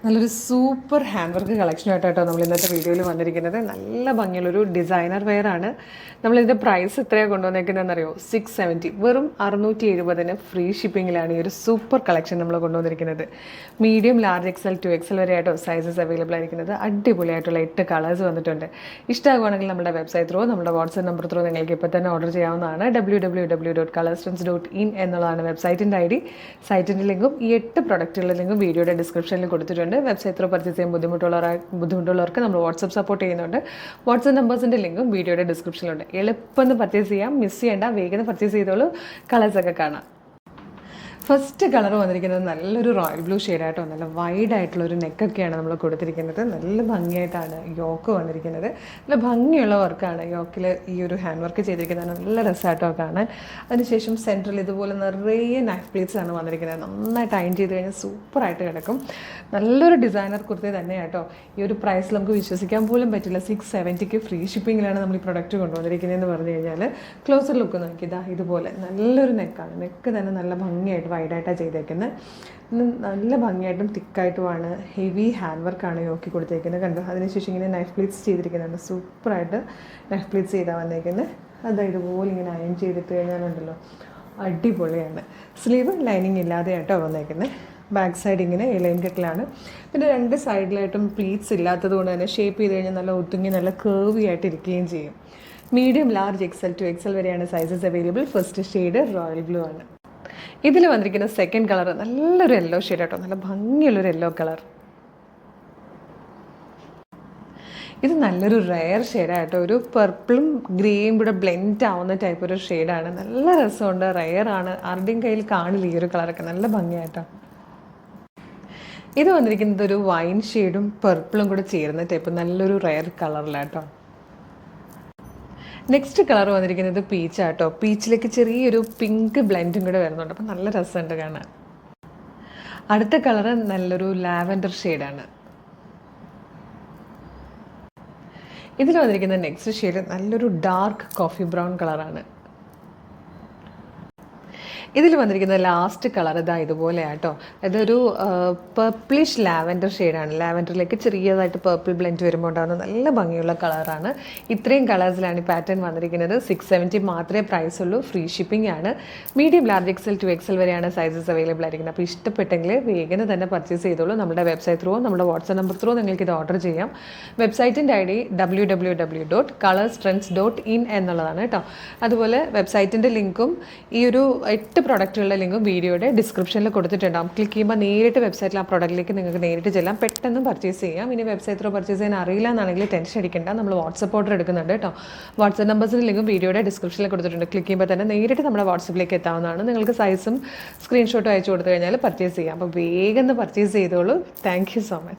നല്ലൊരു super hand work കളക്ഷനായിട്ടോ നമ്മൾ ഇന്നത്തെ വീഡിയോയിൽ വന്നിരിക്കുന്നത്. നല്ല ഭംഗിയുള്ളൊരു ഡിസൈനർ വെയർ ആണ്. നമ്മളിതിൻ്റെ പ്രൈസ് എത്രയാണ് കൊണ്ടുവന്നിരിക്കുന്നതെന്നറിയോ? 670, വെറും 670 ഫ്രീ ഷിപ്പിങ്ങിലാണ് ഈ ഒരു സൂപ്പർ കളക്ഷൻ നമ്മൾ കൊണ്ടുവന്നിരിക്കുന്നത്. മീഡിയം, ലാർജ്, XL, 2XL വരെ ആയിട്ടോ സൈസസ് അവൈലബിൾ ആയിരിക്കുന്നത്. അടിപൊളിയായിട്ടുള്ള 8 കളേഴ്സ് വന്നിട്ടുണ്ട്. ഇഷ്ടമാകുവാണെങ്കിൽ നമ്മുടെ വെബ്സൈറ്റ് ത്രൂ, നമ്മുടെ വാട്സ്ആപ്പ് നമ്പർ ത്രൂ നിങ്ങൾക്ക് ഇപ്പോൾ തന്നെ ഓർഡർ ചെയ്യാവുന്നതാണ്. www.colorstrends.in എന്നുള്ളതാണ് വെബ്സൈറ്റിൻ്റെ ID. സൈറ്റിൻ്റെ ലിങ്കും ഈ 8 പ്രൊഡക്റ്റുകളുടെ ലിങ്കും വീഡിയോയുടെ ഡിസ്ക്രിപ്ഷനിൽ കൊടുത്തിട്ടുണ്ട്. വെബ്സൈറ്റ് ത്രൂ പർച്ചേസ് ചെയ്യാൻ ബുദ്ധിമുട്ടുള്ളവർക്ക് നമ്മൾ വാട്സപ്പ് സപ്പോർട്ട് ചെയ്യുന്നുണ്ട്. വാട്സപ്പ് നമ്പേഴ്സിൻ്റെ ലിങ്കും വീഡിയോയുടെ ഡിസ്ക്രിപ്ഷനിലുണ്ട്. എളുപ്പം പർച്ചേസ് ചെയ്യാം, മിസ് ചെയ്യേണ്ട, വേഗം പർച്ചേസ് ചെയ്തോളൂ. കളേഴ്സൊക്കെ കാണാം. ഫസ്റ്റ് കളർ വന്നിരിക്കുന്നത് നല്ലൊരു റോയൽ ബ്ലൂ ഷെയ്ഡായിട്ടോ, നല്ല വൈഡായിട്ടുള്ളൊരു നെക്കൊക്കെയാണ് നമ്മൾ കൊടുത്തിരിക്കുന്നത്. നല്ല ഭംഗിയായിട്ടാണ് യോക്ക് വന്നിരിക്കുന്നത്. നല്ല ഭംഗിയുള്ള വർക്കാണ് യോക്കിൽ ഈ ഒരു ഹാൻഡ് വർക്ക് ചെയ്തിരിക്കുന്നത്. നല്ല രസമായിട്ടോ കാണാൻ. അതിനുശേഷം സെൻറ്ററിൽ ഇതുപോലെ നിറയെ നൈഫ് പ്ലേറ്റ്സ് ആണ് വന്നിരിക്കുന്നത്. നന്നായിട്ട് അയൺ ചെയ്ത് കഴിഞ്ഞാൽ സൂപ്പറായിട്ട് കിടക്കും. നല്ലൊരു ഡിസൈനർ കുർത്തി തന്നെയാട്ടോ. ഈ ഒരു പ്രൈസിൽ നമുക്ക് വിശ്വസിക്കാൻ പോലും പറ്റില്ല. 670 ഫ്രീ ഷിപ്പിങ്ങിലാണ് നമ്മൾ ഈ പ്രൊഡക്റ്റ് കൊണ്ടുവന്നിരിക്കുന്നതെന്ന് പറഞ്ഞു കഴിഞ്ഞാൽ. ക്ലോസർ ലുക്ക് നോക്കി, ഇതാ ഇതുപോലെ നല്ലൊരു നെക്കാണ്. നെക്ക് തന്നെ നല്ല ഭംഗിയായിട്ട് വൈഡായിട്ടാണ് ചെയ്തേക്കുന്നത്. നല്ല ഭംഗിയായിട്ടും തിക്കായിട്ടുമാണ്. ഹെവി ഹാൻഡ് വർക്കാണ് യോക്കി കൊടുത്തേക്കുന്നത്. കണ്ടു. അതിനുശേഷം ഇങ്ങനെ നൈഫ് പ്ലീറ്റ്സ് ചെയ്തിരിക്കുന്നുണ്ട്. സൂപ്പറായിട്ട് നൈഫ് പ്ലീറ്റ്സ് ചെയ്താൽ വന്നേക്കുന്നത്. അതായത് ഇതുപോലെ ഇങ്ങനെ അയൺ ചെയ്തിട്ട് കഴിഞ്ഞാലുണ്ടല്ലോ അടിപൊളിയാണ്. സ്ലീവ് ലൈനിങ് ഇല്ലാതെ ആയിട്ടോ വന്നേക്കുന്നത്. ബാക്ക് സൈഡ് ഇങ്ങനെ ലൈൻ കെട്ടിലാണ്. പിന്നെ 2 സൈഡിലായിട്ടും പ്ലീറ്റ്സ് ഇല്ലാത്തത് കൊണ്ട് തന്നെ ഷേപ്പ് ചെയ്ത് കഴിഞ്ഞാൽ നല്ല ഒതുങ്ങി നല്ല കേർവി ആയിട്ട് ഇരിക്കുകയും ചെയ്യും. മീഡിയം, ലാർജ്, XL, 2XL വരെയാണ് sizes available. First shade royal blue ആണ്. ഇതിൽ വന്നിരിക്കുന്ന സെക്കൻഡ് കളർ നല്ലൊരു യെല്ലോ ഷെയ്ഡ് കേട്ടോ. നല്ല ഭംഗിയുള്ളൊരു യെല്ലോ കളർ. ഇത് നല്ലൊരു റെയർ ഷെയ്ഡായിട്ടോ. ഒരു പർപ്പിളും ഗ്രീയും കൂടെ ബ്ലെൻഡ് ആവുന്ന ടൈപ്പ് ഒരു ഷെയ്ഡാണ്. നല്ല രസമുണ്ട്. റെയർ ആണ്. ആരുടെയും കയ്യിൽ കാണില്ല ഈ ഒരു കളറൊക്കെ. നല്ല ഭംഗിയായിട്ടോ. ഇത് വന്നിരിക്കുന്നത് ഒരു വൈൻ ഷെയ്ഡും പർപ്പിളും കൂടെ ചേരുന്ന ടൈപ്പ് നല്ലൊരു റെയർ കളറിലാട്ടോ. നെക്സ്റ്റ് കളർ വന്നിരിക്കുന്നത് പീച്ചാട്ടോ. പീച്ചിലേക്ക് ചെറിയൊരു പിങ്ക് ബ്ലെൻഡും കൂടെ വരുന്നുണ്ട്. അപ്പം നല്ല രസമുണ്ട് കാണാൻ. അടുത്ത കളർ നല്ലൊരു ലാവൻഡർ ഷെയ്ഡാണ്. ഇതിൽ വന്നിരിക്കുന്ന നെക്സ്റ്റ് ഷെയ്ഡ് നല്ലൊരു ഡാർക്ക് കോഫി ബ്രൗൺ കളറാണ്. ഇതിൽ വന്നിരിക്കുന്ന ലാസ്റ്റ് കളർ ഇതാ ഇതുപോലെ ആട്ടോ. ഇതൊരു പർപ്പിളിഷ് ലാവൻഡർ ഷെയ്ഡാണ്. ലാവൻഡറിലേക്ക് ചെറിയതായിട്ട് പർപ്പിൾ ബ്ലെൻഡ് വരുമ്പോൾ ഉണ്ടാകുന്ന നല്ല ഭംഗിയുള്ള കളറാണ്. ഇത്രയും കളേഴ്സിലാണ് ഈ പാറ്റേൺ വന്നിരിക്കുന്നത്. 670 മാത്രമേ പ്രൈസ് ഉള്ളൂ. ഫ്രീ ഷിപ്പിംഗ് ആണ്. മീഡിയം, ലാർജ്, XL, 2XL വരെയാണ് സൈസസ് അവൈലബിൾ ആയിരിക്കുന്നത്. അപ്പോൾ ഇഷ്ടപ്പെട്ടെങ്കിൽ വേഗം തന്നെ പർച്ചേസ് ചെയ്തോളൂ. നമ്മുടെ വെബ്സൈറ്റ് ത്രൂ, നമ്മുടെ വാട്സ്ആപ്പ് നമ്പർ ത്രൂ നിങ്ങൾക്ക് ഇത് ഓർഡർ ചെയ്യാം. വെബ്സൈറ്റിൻ്റെ ID www.colorstrends.in എന്നുള്ളതാണ് കേട്ടോ. അതുപോലെ വെബ്സൈറ്റിൻ്റെ ലിങ്കും ഈ ഒരു 8 പ്രൊഡക്റ്റുകളുടെ ലിങ്കും വീഡിയോയുടെ ഡിസ്ക്രിപ്ഷനിൽ കൊടുത്തിട്ടുണ്ടാകും. ക്ലിക്ക് ചെയ്യുമ്പോൾ നേരിട്ട് വെബ്സൈറ്റിൽ ആ പ്രൊഡക്റ്റിലേക്ക് നിങ്ങൾക്ക് നേരിട്ട് ചെല്ലാം. പെട്ടെന്ന് പർച്ചേസ് ചെയ്യാം. ഇനി വെബ്സൈറ്റ് ത്രൂ പർച്ചേസ് ചെയ്യാൻ അറിയില്ല എന്നാണെങ്കിൽ ടെൻഷൻ അടിക്കേണ്ട. നമ്മൾ വാട്സപ്പ് ഓർഡർ എടുക്കുന്നുണ്ട് കേട്ടോ. വാട്സപ്പ് നമ്പേഴ്സിൻ്റെ ലിങ്കും വീഡിയോയുടെ ഡിസ്ക്രിപ്ഷനിൽ കൊടുത്തിട്ടുണ്ട്. ക്ലിക്ക് ചെയ്യുമ്പോൾ തന്നെ നേരിട്ട് നമ്മുടെ വാട്സപ്പിലേക്ക് എത്താവുന്നതാണ്. നിങ്ങൾക്ക് സൈസും സ്ക്രീൻഷോട്ടും അയച്ചു കൊടുത്തു കഴിഞ്ഞാൽ പർച്ചേസ് ചെയ്യാം. അപ്പോൾ വേഗം പർച്ചേസ് ചെയ്തോളൂ. Thank you so much.